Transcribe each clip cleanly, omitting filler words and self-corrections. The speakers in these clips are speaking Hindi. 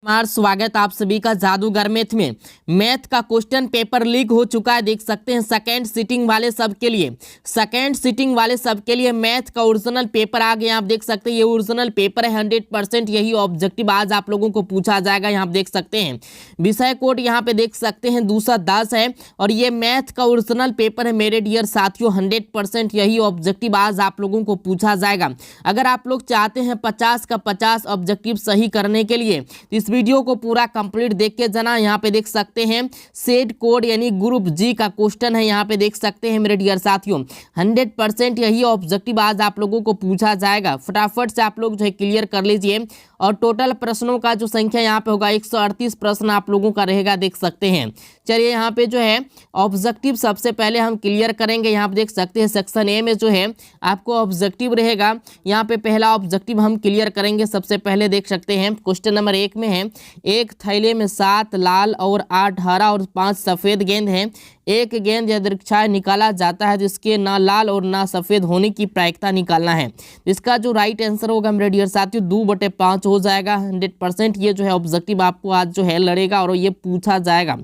हमारा स्वागत आप सभी का जादूगर में मैथ का क्वेश्चन पेपर लीक हो चुका है। देख सकते हैं सेकंड सीटिंग वाले सब के लिए मैथ का ओरिजिनल पेपर आ गया। आप देख सकते हैं ये ओरिजिनल पेपर है 100%। यही ऑब्जेक्टिव आज आप लोगों को पूछा जाएगा। यहाँ आप देख सकते हैं विषय कोड यहाँ पे देख सकते हैं 210 है और ये मैथ का ओरिजिनल पेपर है मेरे डियर साथियों। 100% यही ऑब्जेक्टिव आज आप लोगों को पूछा जाएगा। अगर आप लोग चाहते हैं 50 का 50 ऑब्जेक्टिव सही करने के लिए इस वीडियो को पूरा कंप्लीट देख के जाना। यहाँ पे देख सकते हैं सेट कोड यानी ग्रुप जी का क्वेश्चन है। यहाँ पे देख सकते हैं मेरे डियर साथियों 100% यही ऑब्जेक्टिव आज आप लोगों को पूछा जाएगा। फटाफट से आप लोग जो है क्लियर कर लीजिए। और टोटल प्रश्नों का जो संख्या यहाँ पे होगा 138 प्रश्न आप लोगों का रहेगा। देख सकते हैं चलिए यहाँ पे जो है ऑब्जेक्टिव सबसे पहले हम क्लियर करेंगे। यहाँ पे देख सकते हैं सेक्शन ए में जो है आपको ऑब्जेक्टिव रहेगा। यहाँ पे पहला ऑब्जेक्टिव हम क्लियर करेंगे। सबसे पहले देख सकते हैं क्वेश्चन नंबर 1 में है एक थैले में 7 लाल और 8 हरा और 5 सफेद गेंद हैं। एक गेंद यदृच्छा निकाला जाता है जिसके ना लाल और ना सफेद होने की प्रायिकता निकालना है। इसका जो राइट आंसर होगा मेरे डियर साथियों 2/5 हो जाएगा। 100% ये जो है ऑब्जेक्टिव आपको आज जो है लड़ेगा और ये पूछा जाएगा।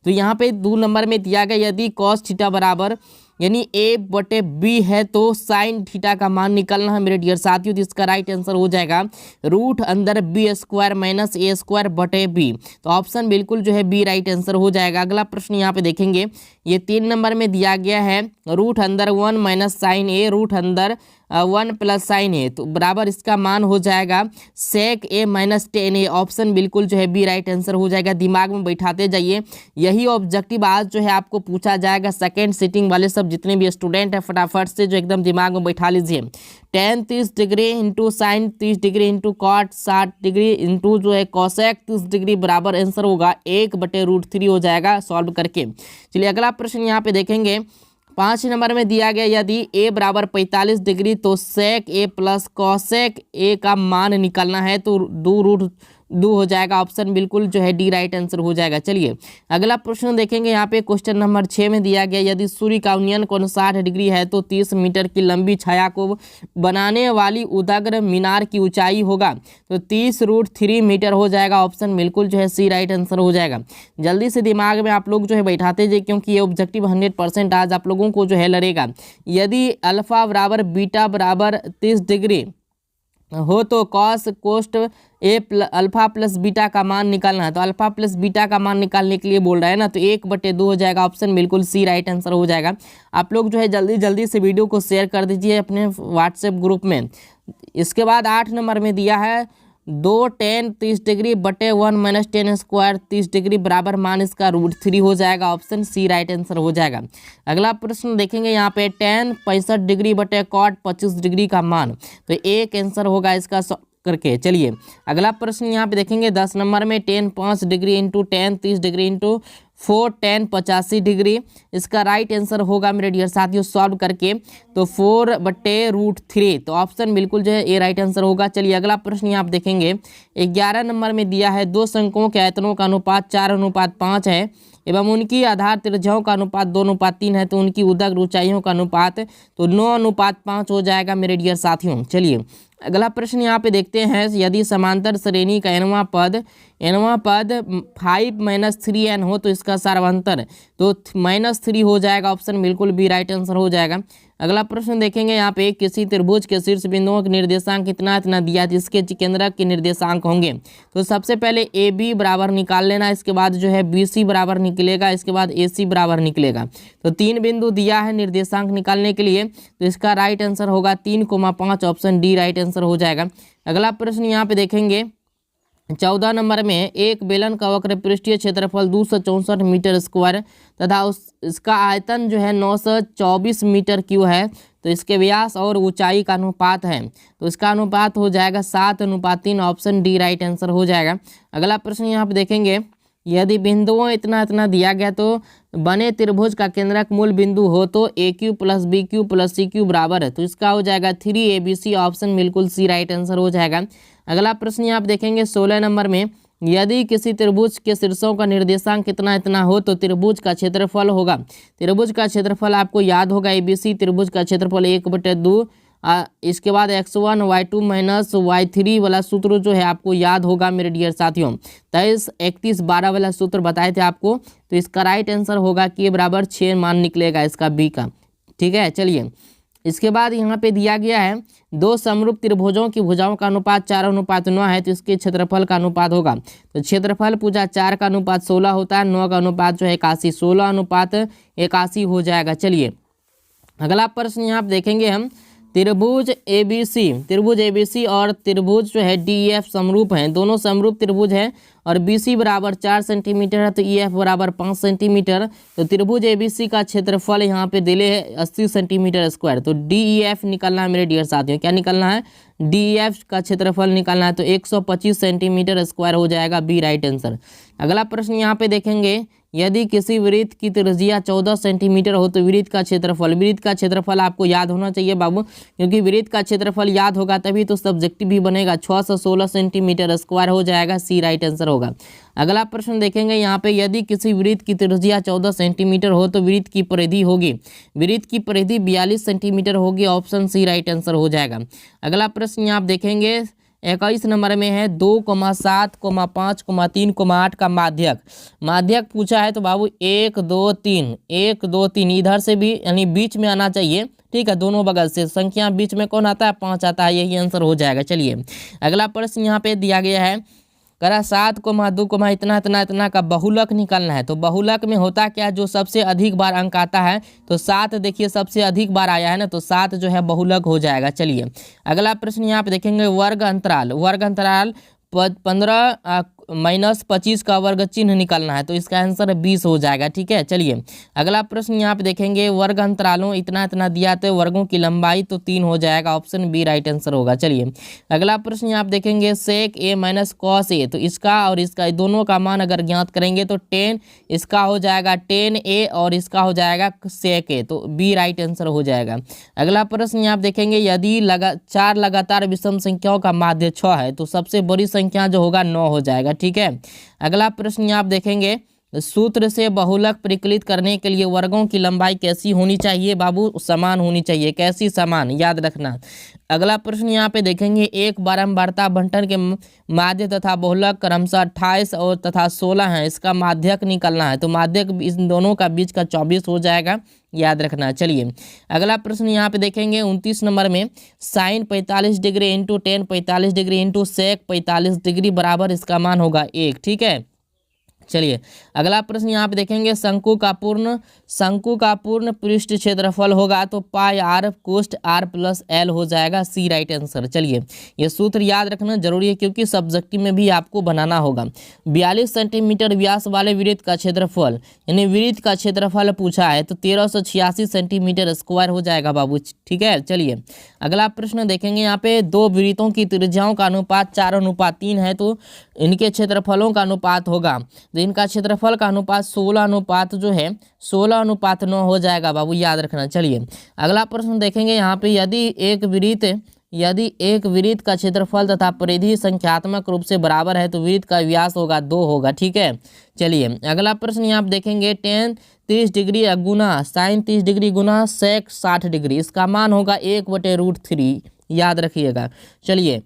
तो यहाँ पे 2 नंबर में दिया गया यदि cos थीटा बराबर यानी a/b है तो साइन थीटा का मान निकालना है मेरे डियर साथियों। तो इसका राइट आंसर हो जाएगा रूट अंदर b² माइनस a²/b। तो ऑप्शन बिल्कुल जो है बी राइट आंसर हो जाएगा। अगला प्रश्न यहाँ पे देखेंगे ये 3 नंबर में दिया गया है रूट अंदर 1 माइनस साइन ए रूट अंदर 1 प्लस साइन ए तो बराबर इसका मान हो जाएगा सेक ए माइनस टेन ए। ऑप्शन बिल्कुल जो है बी राइट आंसर हो जाएगा। दिमाग में बैठाते जाइए यही ऑब्जेक्टिव आज जो है आपको पूछा जाएगा। सेकेंड सीटिंग वाले सब जितने भी स्टूडेंट हैं फटाफट से जो एकदम दिमाग में बैठा लीजिए। Tan 30 degree into sine 30 degree into cot 60 degree into जो है कॉसेक 30 डिग्री बराबर आंसर होगा 1/√3 हो जाएगा सॉल्व करके। चलिए अगला प्रश्न यहाँ पे देखेंगे 5 नंबर में दिया गया यदि a बराबर 45 डिग्री तो सेक ए प्लस कॉसेक ए का मान निकालना है तो 2√2 हो जाएगा। ऑप्शन बिल्कुल जो है डी राइट आंसर हो जाएगा। चलिए अगला प्रश्न देखेंगे यहाँ पे क्वेश्चन नंबर 6 में दिया गया यदि सूर्य का उन्नयन कोण 60 डिग्री है तो 30 मीटर की लंबी छाया को बनाने वाली उदग्र मीनार की ऊंचाई होगा तो 30√3 मीटर हो जाएगा। ऑप्शन बिल्कुल जो है सी राइट आंसर हो जाएगा। जल्दी से दिमाग में आप लोग जो है बैठाते जाइए क्योंकि ये ऑब्जेक्टिव 100% आज आप लोगों को जो है लड़ेगा। यदि अल्फा बराबर बीटा बराबर 30 डिग्री हो तो कॉस कोस्ट अल्फा प्लस बीटा का मान निकालना है। तो अल्फा प्लस बीटा का मान निकालने के लिए बोल रहा है ना तो 1/2 हो जाएगा। ऑप्शन बिल्कुल सी राइट आंसर हो जाएगा। आप लोग जो है जल्दी जल्दी से वीडियो को शेयर कर दीजिए अपने व्हाट्सएप ग्रुप में। इसके बाद 8 नंबर में दिया है 2 tan 30 डिग्री बटे 1 माइनस टेन स्क्वायर 30 डिग्री बराबर मान इसका √3 हो जाएगा। ऑप्शन सी राइट आंसर हो जाएगा। अगला प्रश्न देखेंगे यहाँ पे tan 65 डिग्री बटे कॉट 25 डिग्री का मान तो एक आंसर होगा इसका करके। चलिए अगला प्रश्न यहाँ पे देखेंगे 10 नंबर में tan 5 degree into tan 30 degree into 4 tan 85 degree इसका राइट आंसर होगा मेरे डियर साथियों सॉल्व करके तो 4/√3। तो ऑप्शन बिल्कुल जो है ए राइट आंसर होगा। चलिए अगला प्रश्न यहाँ आप देखेंगे 11 नंबर में दिया है 2 शंकुओं के आयतनों का अनुपात 4:5 है एवं उनकी आधार त्रिज्याओं का अनुपात 2:3 है तो उनकी उदग्र ऊंचाइयों का अनुपात तो 9:5 हो जाएगा मेरे डियर साथियों। चलिए अगला प्रश्न यहाँ पे देखते हैं यदि समांतर श्रेणी का nवां पद 5 - 3n हो तो इसका सार्वंतर तो -3 हो जाएगा। ऑप्शन बिल्कुल बी राइट आंसर हो जाएगा। अगला प्रश्न देखेंगे यहाँ पे किसी त्रिभुज के शीर्ष बिंदुओं के निर्देशांक इतना दिया जिसके केंद्रक के निर्देशांक होंगे तो सबसे पहले ए बी बराबर निकाल लेना। इसके बाद जो है बी सी बराबर निकलेगा। इसके बाद ए सी बराबर निकलेगा। तो 3 बिंदु दिया है निर्देशांक निकालने के लिए तो इसका राइट आंसर होगा 3,5। ऑप्शन डी राइट आंसर हो जाएगा। अगला प्रश्न यहाँ पे देखेंगे 14 नंबर में एक बेलन का वक्र पृष्ठीय क्षेत्रफल 264 मीटर स्क्वायर तथा इसका आयतन जो है 924 मीटर क्यूब है तो इसके व्यास और ऊंचाई का अनुपात है तो इसका अनुपात हो जाएगा 7:3। ऑप्शन डी राइट आंसर हो जाएगा। अगला प्रश्न यहाँ पे देखेंगे यदि बिंदुओं इतना दिया गया तो बने त्रिभुज का केंद्रक मूल बिंदु हो तो AQ + BQ + CQ बराबर है तो इसका हो जाएगा 3ABC। ऑप्शन बिल्कुल सी राइट आंसर हो जाएगा। अगला प्रश्न यहाँ आप देखेंगे 16 नंबर में यदि किसी त्रिभुज के शीर्षों का निर्देशांक इतना हो तो त्रिभुज का क्षेत्रफल होगा। त्रिभुज का क्षेत्रफल आपको याद होगा ABC त्रिभुज का क्षेत्रफल 1/2 इसके बाद x1 y2 माइनस y3 वाला सूत्र जो है आपको याद होगा मेरे डियर साथियों, 23 31 12 वाला सूत्र बताए थे आपको। तो इसका राइट आंसर होगा k बराबर 6 मान निकलेगा इसका बी का। ठीक है, चलिए इसके बाद यहाँ पे दिया गया है दो समरूप त्रिभुजों की भुजाओं का अनुपात 4:9 है, तो इसके क्षेत्रफल का अनुपात होगा। तो क्षेत्रफल पूछा 4 का अनुपात 16 होता है, 9 का अनुपात जो है 81, 16:81 हो जाएगा। चलिए अगला प्रश्न यहाँ पे देखेंगे हम, त्रिभुज ABC और त्रिभुज जो है DEF समरूप हैं, दोनों समरूप त्रिभुज हैं और BC बराबर 4 सेंटीमीटर है तो EF बराबर 5 सेंटीमीटर। तो त्रिभुज ABC का क्षेत्रफल यहाँ पे दिले है 80 सेंटीमीटर स्क्वायर। तो DEF निकालना है मेरे डियर साथियों, क्या निकालना है, DEF का क्षेत्रफल निकालना है। तो 125 सेंटीमीटर स्क्वायर हो जाएगा बी राइट आंसर। अगला प्रश्न यहाँ पे देखेंगे, यदि किसी वृत्त की त्रिज्या 14 सेंटीमीटर हो तो वृत्त का क्षेत्रफल आपको याद होना चाहिए बाबू, क्योंकि वृत्त का क्षेत्रफल याद होगा तभी तो सब्जेक्टिव भी बनेगा। 616 सेंटीमीटर स्क्वायर हो जाएगा, सी राइट आंसर होगा। अगला प्रश्न देखेंगे यहाँ पे, यदि किसी वृत्त की त्रिज्या 14 सेंटीमीटर हो तो वृत्त की परिधि होगी, वृत्त की परिधि 42 सेंटीमीटर होगी, ऑप्शन सी राइट आंसर हो जाएगा। अगला प्रश्न आप देखेंगे 21 नंबर में है 2,7, 5, 3, 8 का माध्यक पूछा है। तो बाबू 1 2 3 इधर से भी यानी बीच में आना चाहिए, ठीक है, दोनों बगल से संख्या बीच में कौन आता है, 5 आता है, यही आंसर हो जाएगा। चलिए अगला प्रश्न यहाँ पे दिया गया है, करा 7,2, इतना का बहुलक निकालना है। तो बहुलक में होता क्या, जो सबसे अधिक बार अंक आता है, तो 7 देखिए सबसे अधिक बार आया है ना, तो 7 जो है बहुलक हो जाएगा। चलिए अगला प्रश्न यहाँ पे देखेंगे, वर्ग अंतराल 15 माइनस 25 का वर्ग चिन्ह निकालना है। तो इसका आंसर 20 हो जाएगा। ठीक है, चलिए अगला प्रश्न यहाँ पे देखेंगे, वर्ग अंतरालों इतना दिया तो वर्गों की लंबाई तो 3 हो जाएगा, ऑप्शन बी राइट आंसर होगा। चलिए अगला प्रश्न यहाँ पे देखेंगे, सेक ए माइनस कॉस ए, तो इसका और इसका दोनों का मान अगर ज्ञात करेंगे तो 10 इसका हो जाएगा 10a और इसका हो जाएगा सेक ए, तो बी राइट आंसर हो जाएगा। अगला प्रश्न यहाँ पे देखेंगे, यदि 4 लगातार विषम संख्याओं का माध्य 6 है तो सबसे बड़ी संख्या जो होगा 9 हो जाएगा। ठीक है, अगला प्रश्न आप देखेंगे, सूत्र से बहुलक परिकलित करने के लिए वर्गों की लंबाई कैसी होनी चाहिए बाबू, समान होनी चाहिए। कैसी, समान, याद रखना। अगला प्रश्न यहाँ पे देखेंगे, एक बारंबारता बंटन के माध्य तथा बहुलक क्रमशः 28 और तथा 16 है, इसका माध्यक निकालना है। तो माध्यक इन दोनों का बीच का 24 हो जाएगा, याद रखना। चलिए अगला प्रश्न यहाँ पे देखेंगे 29 नंबर में, sine 45 degree into tan 45 degree into sec 45 degree बराबर इसका मान होगा 1। ठीक है, चलिए अगला प्रश्न यहाँ पे देखेंगे, शंकु का पूर्ण पृष्ठ क्षेत्रफल होगा तो पाई आर कोष्ट आर प्लस एल हो जाएगा, सी राइट आंसर। चलिए ये सूत्र याद रखना जरूरी है क्योंकि सब्जेक्टिव में भी आपको बनाना होगा। 42 सेंटीमीटर व्यास वाले वृत्त का क्षेत्रफल यानी वृत्त का क्षेत्रफल पूछा है तो 1386 सेंटीमीटर स्क्वायर हो जाएगा बाबू। ठीक है, चलिए अगला प्रश्न देखेंगे, यहाँ पे दो वृत्तों की त्रिज्याओं का अनुपात 4:3 है तो इनके क्षेत्रफलों का अनुपात होगा, तो इनका क्षेत्रफल का अनुपात 16:9 हो जाएगा बाबू, याद रखना। चलिए अगला प्रश्न देखेंगे, यहाँ पे यदि एक वृत्त का क्षेत्रफल तथा परिधि संख्यात्मक रूप से बराबर है तो वृत्त का व्यास होगा 2 होगा। ठीक है, चलिए अगला प्रश्न यहाँ पे देखेंगे, टेन 30 डिग्री गुना साइन 30 डिग्री गुना सेक 60 डिग्री, इसका मान होगा 1/√3, याद रखिएगा। चलिए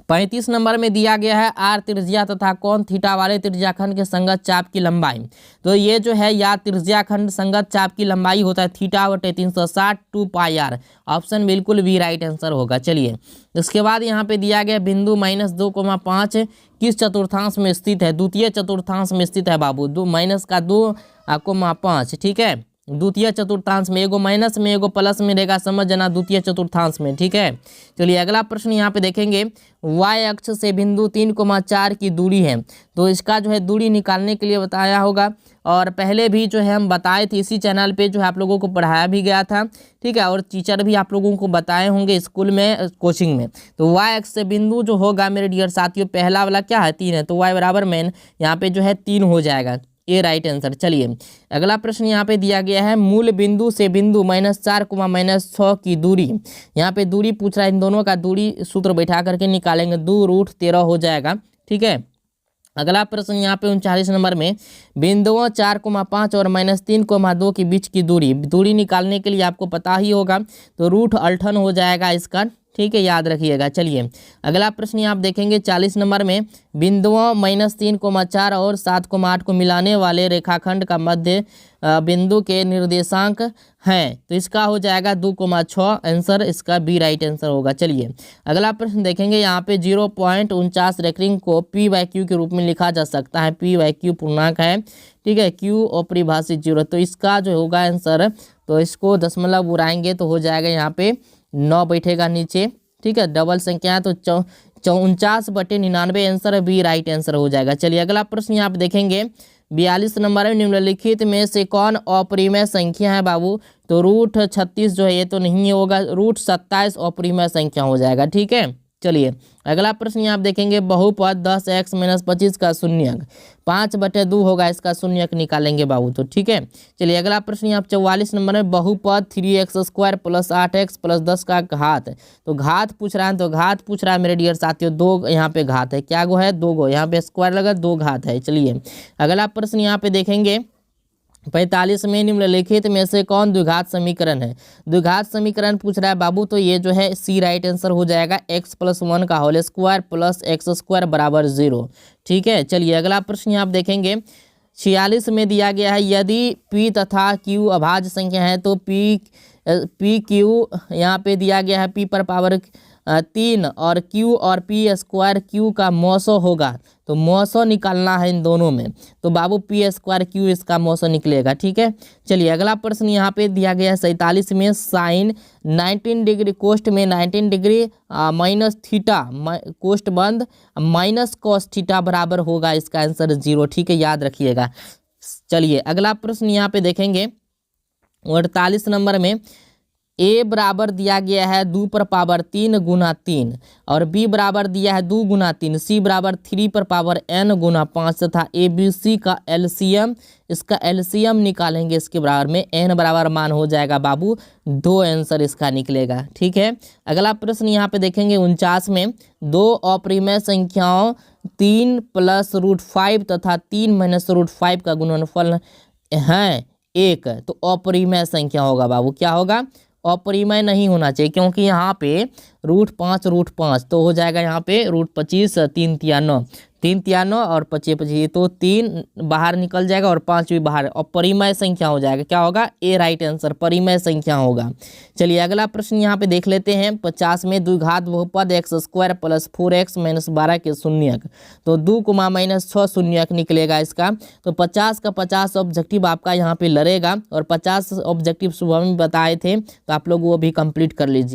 35 नंबर में दिया गया है, आर त्रिज्या तथा कोण थीटा वाले त्रिज्याखंड के संगत चाप की लंबाई। तो ये जो है या त्रिज्याखंड संगत चाप की लंबाई होता है θ/360 2 पाई आर, ऑप्शन बिल्कुल भी राइट आंसर होगा। चलिए इसके बाद यहाँ पे दिया गया बिंदु -2,5 किस चतुर्थांश में स्थित है, द्वितीय चतुर्थांश में स्थित है बाबू, -2,5। ठीक है, द्वितीय चतुर्थांश में, एगो माइनस में एगो प्लस में रहेगा, समझ जाना, द्वितीय चतुर्थांश में। ठीक है, चलिए अगला प्रश्न यहाँ पे देखेंगे, y अक्ष से बिंदु 3,4 की दूरी है तो इसका जो है दूरी निकालने के लिए बताया होगा और पहले भी जो है हम बताए थे इसी चैनल पे, जो है आप लोगों को पढ़ाया भी गया था। ठीक है, और टीचर भी आप लोगों को बताए होंगे स्कूल में, कोचिंग में। तो y अक्ष से बिंदु जो होगा मेरे डियर साथियों, पहला वाला क्या है 3 है, तो y बराबर मेन यहाँ पे जो है 3 हो जाएगा, ए राइट आंसर। चलिए अगला प्रश्न यहाँ पे दिया गया है, मूल बिंदु से बिंदु -4, -6 की दूरी, यहाँ पे दूरी पूछ रहा है, इन दोनों का दूरी सूत्र बैठा करके निकालेंगे, 2√13 हो जाएगा। ठीक है, अगला प्रश्न यहाँ पे 39 नंबर में बिंदुओं 4,5 और -3,2 के बीच की दूरी निकालने के लिए आपको पता ही होगा, तो रूट अल्टन हो जाएगा इसका, ठीक है, याद रखिएगा। चलिए अगला प्रश्न यहाँ आप देखेंगे 40 नंबर में बिंदुओं -3,4 और 7,8 को मिलाने वाले रेखाखंड का मध्य बिंदु के निर्देशांक हैं, तो इसका हो जाएगा 2,6। आंसर इसका बी राइट आंसर होगा। चलिए अगला प्रश्न देखेंगे यहाँ पे 0.49 रेकरिंग को p/q के रूप में लिखा जा सकता है। p/q पूर्णांक है, ठीक है, q अपरिभाषित 0, तो इसका जो होगा आंसर, तो इसको दशमलव उड़ाएंगे तो हो जाएगा यहाँ पे 9 बैठेगा नीचे, ठीक है, डबल संख्या है तो 49/99 आंसर बी राइट आंसर हो जाएगा। चलिए अगला प्रश्न यहाँ पे देखेंगे 42 नंबर में निम्नलिखित में से कौन अपरिमेय संख्या है बाबू, तो रूट 36 जो है ये तो नहीं होगा, रूट 27 अपरिमेय संख्या हो जाएगा, ठीक है। चलिए अगला प्रश्न यहाँ आप देखेंगे बहुपद 10x - 25 का शून्यक 5/2 होगा, इसका शून्यक निकालेंगे बाबू, तो ठीक है। चलिए अगला प्रश्न यहाँ 44 नंबर में बहुपद 3x² + 8x + 10 का घात, तो घात पूछ रहा है, तो घात पूछ रहा है मेरे डियर साथियों, 2 यहाँ पे घात है, क्या गो है 2 गो, यहाँ पे स्क्वायर लगा 2 घात है। चलिए अगला प्रश्न यहाँ पे देखेंगे 45 में निम्नलिखित में से कौन द्विघात समीकरण है, द्विघात समीकरण पूछ रहा है बाबू, तो ये जो है सी राइट आंसर हो जाएगा, x + 1 का होल स्क्वायर + x² = 0, ठीक है। चलिए अगला प्रश्न यहाँ आप देखेंगे 46 में दिया गया है यदि p तथा q अभाज्य संख्या है तो p q यहाँ पे दिया गया है p पर पावर 3 और q और p² q का मौसो होगा, तो मौसो निकालना है इन दोनों में, तो बाबू p² q इसका मौसो निकलेगा, ठीक है। चलिए अगला प्रश्न यहाँ पे दिया गया है 47 में साइन 19 डिग्री कोष्ठ में 19 डिग्री माइनस थीटा कोष्ठ बंद माइनस कॉस थीटा बराबर होगा, इसका आंसर 0, ठीक है, याद रखिएगा। चलिए अगला प्रश्न यहाँ पे देखेंगे 48 नंबर में a बराबर दिया गया है 2 पर पावर 3 गुना 3 और b बराबर दिया है 2 गुना 3, c बराबर 3 पर पावर n गुना 5 तथा a b c का एलसीएम, इसका एलसीएम निकालेंगे इसके बराबर में n बराबर मान हो जाएगा बाबू 2, आंसर इसका निकलेगा, ठीक है। अगला प्रश्न यहाँ पे देखेंगे 49 में 2 अपरिमेय संख्याओं 3 + √5 तथा 3 - √5 का गुणनफल है 1, तो अपरिमेय संख्या होगा बाबू, क्या होगा, अपरिमेय नहीं होना चाहिए, क्योंकि यहाँ पे √5 तो हो जाएगा यहाँ पे √25 3 तिया 9 और 25 25, तो 3 बाहर निकल जाएगा और 5 भी बाहर, और परिमेय संख्या हो जाएगा, क्या होगा, ए राइट आंसर परिमेय संख्या होगा। चलिए अगला प्रश्न यहाँ पे देख लेते हैं 50 में द्विघात बहुपद x² + 4x - 12 के शून्यक, तो 2, -6 शून्यक निकलेगा इसका, तो 50 का 50 ऑब्जेक्टिव आपका यहाँ पे लड़ेगा और 50 ऑब्जेक्टिव सुबह में बताए थे, तो आप लोग वो भी कंप्लीट कर लीजिए।